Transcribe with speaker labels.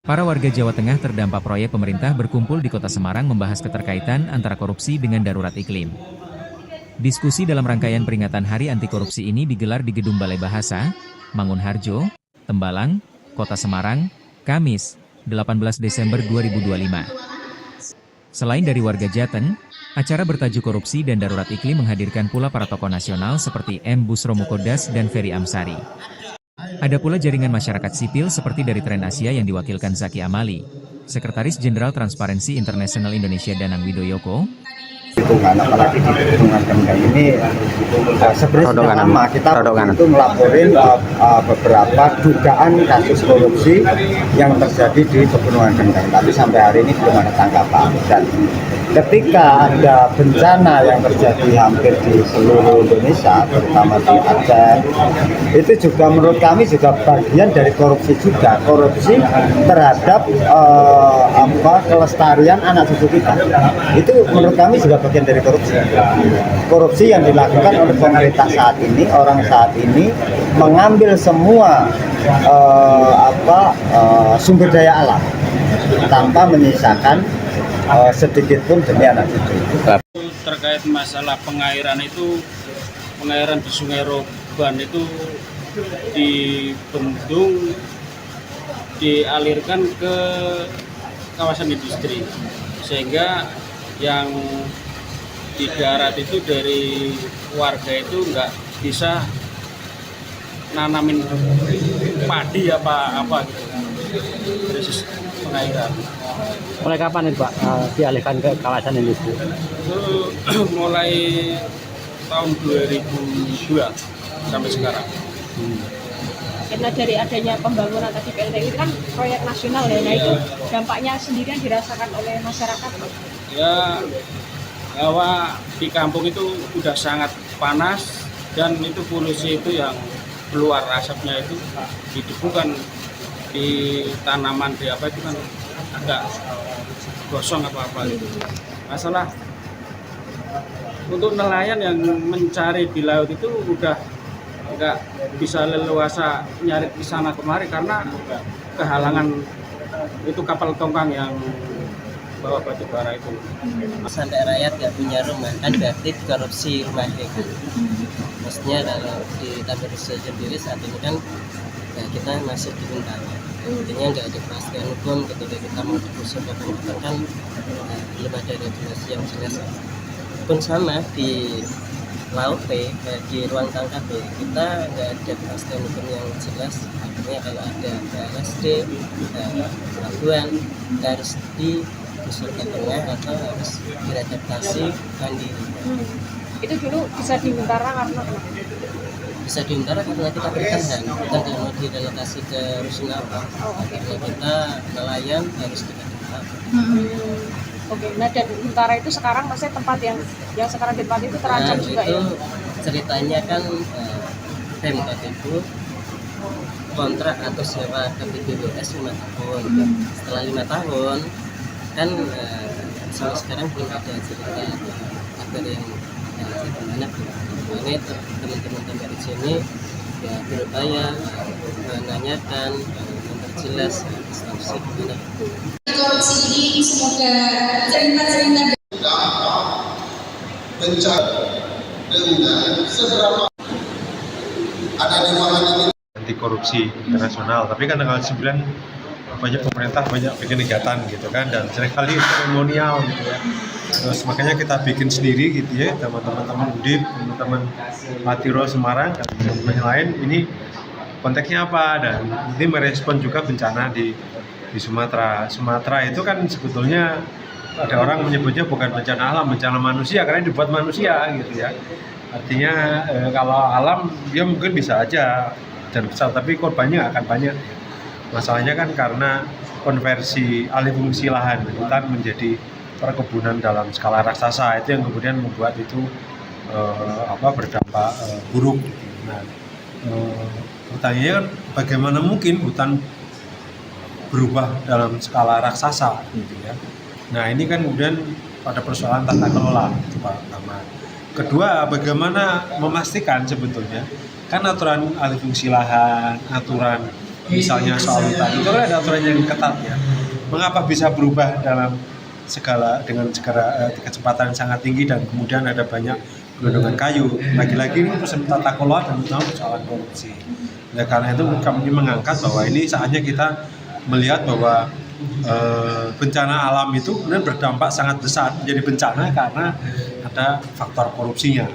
Speaker 1: Para warga Jawa Tengah terdampak proyek pemerintah berkumpul di Kota Semarang membahas keterkaitan antara korupsi dengan darurat iklim. Diskusi dalam rangkaian peringatan Hari Anti Korupsi ini digelar di Gedung Balai Bahasa, Mangunharjo, Tembalang, Kota Semarang, Kamis, 18 Desember 2025. Selain dari warga Jateng, acara bertajuk Korupsi dan Darurat Iklim menghadirkan pula para tokoh nasional seperti M. Bushro Mukodas dan Ferry Amsari. Ada pula jaringan masyarakat sipil seperti dari Tren Asia yang diwakilkan Zaki Amali, Sekretaris Jenderal Transparency International Indonesia Danang Widoyoko.
Speaker 2: Hitungan apalagi di hitungan Kendeng ini sebenarnya sudah lama kita itu melaporin beberapa dugaan kasus korupsi yang terjadi di Pegunungan Kendeng, tapi sampai hari ini belum ada tanggapan. Dan ketika ada bencana yang terjadi hampir di seluruh Indonesia, terutama di Aceh, itu juga menurut kami juga bagian dari korupsi juga, korupsi terhadap kelestarian anak cucu kita. Itu menurut kami juga bagian dari korupsi. Korupsi yang dilakukan oleh pemerintah saat ini, orang saat ini mengambil semua sumber daya alam tanpa menyisakan sedikit pun demi anak cucu.
Speaker 3: Terkait masalah pengairan itu, pengairan di Sungai Roban itu dibendung, dialirkan ke kawasan industri, sehingga yang di darat itu dari warga itu nggak bisa nanamin padi apa gitu, krisis pengairan.
Speaker 4: Mulai kapan itu Pak dialihkan ke kawasan industri?
Speaker 3: Itu mulai tahun 2002 sampai sekarang.
Speaker 5: Karena dari adanya pembangunan tadi PLT itu kan proyek nasional ya, nah itu dampaknya sendiri yang dirasakan oleh masyarakat.
Speaker 3: Ya, bahwa di kampung itu udah sangat panas dan itu polusi itu yang keluar asapnya itu di debu kan, di tanaman di apa itu kan agak gosong apa gitu. Masalah untuk nelayan yang mencari di laut itu udah nggak bisa leluasa nyari di sana kemari karena kehalangan itu kapal tongkang yang bawa batu bara itu.
Speaker 6: Sampai rakyat nggak punya rumah kan berarti korupsi rumahnya kan. Maksudnya kalau di Tabir sendiri saat ini kan ya kita masih di bintangnya. Intinya nggak ada kepastian hukum ketika kita mau digusur ke Kalimantan kan belum ada regulasi yang jelas. Pun sama di laut di ruang tangkap kita nggak ada kepastian hukum yang jelas. Artinya kalau ada PLSD, pelabuhan harus digusur ke tengah atau harus diadaptasi mandiri.
Speaker 5: Itu dulu bisa diuntara karena
Speaker 6: Bisa diuntara karena kita bertahan, kita nggak mau direlokasi ke Rusunawa. Karena kita nelayan harus kita tempat.
Speaker 5: Oke, nah dan Untara itu sekarang masih tempat yang sekarang di tempat itu terancam juga
Speaker 6: itu
Speaker 5: ya?
Speaker 6: Ceritanya kan Pemkot itu kontrak atau sewa ke BPWS 5 tahun. Setelah 5 tahun kan sampai sekarang belum ada cerita kabar yang bagaimana teman-teman dari sini ya berupaya menanyakan memperjelas instruksi gimana.
Speaker 7: Korupsi ini semoga cerita-cerita
Speaker 8: bencana dengan seberapa ada di mana
Speaker 9: anti korupsi internasional, tapi kan tanggal 9 banyak pemerintah banyak bikin kegiatan gitu kan, dan seringkali seremonial gitu ya. Terus makanya kita bikin sendiri gitu ya, teman-teman Undip, teman-teman Matiro Semarang dan teman-teman lain, ini konteksnya apa, dan ini merespon juga bencana di Sumatera. Sumatera itu kan sebetulnya ada orang menyebutnya bukan bencana alam, bencana manusia karena dibuat manusia gitu ya. Artinya kalau alam dia mungkin bisa aja dan besar, tapi korbannya akan banyak. Masalahnya kan karena konversi alih fungsi lahan hutan menjadi perkebunan dalam skala raksasa, itu yang kemudian membuat itu berdampak buruk. Nah, pertanyaannya kan bagaimana mungkin hutan berubah dalam skala raksasa gitu ya. Nah, ini kan kemudian pada persoalan tata kelola itu pertama. Kedua, bagaimana memastikan sebetulnya kan aturan alih fungsi lahan, aturan misalnya soal hutan itu kan ada aturan yang ketat ya. Mengapa bisa berubah dalam dengan kecepatan yang sangat tinggi dan kemudian ada banyak gelondongan kayu. Lagi-lagi ini tata kelola dan persoalan korupsi. Nah, karena itu kami mengangkat bahwa ini saatnya kita melihat bahwa bencana alam itu kemudian berdampak sangat besar menjadi bencana karena ada faktor korupsinya.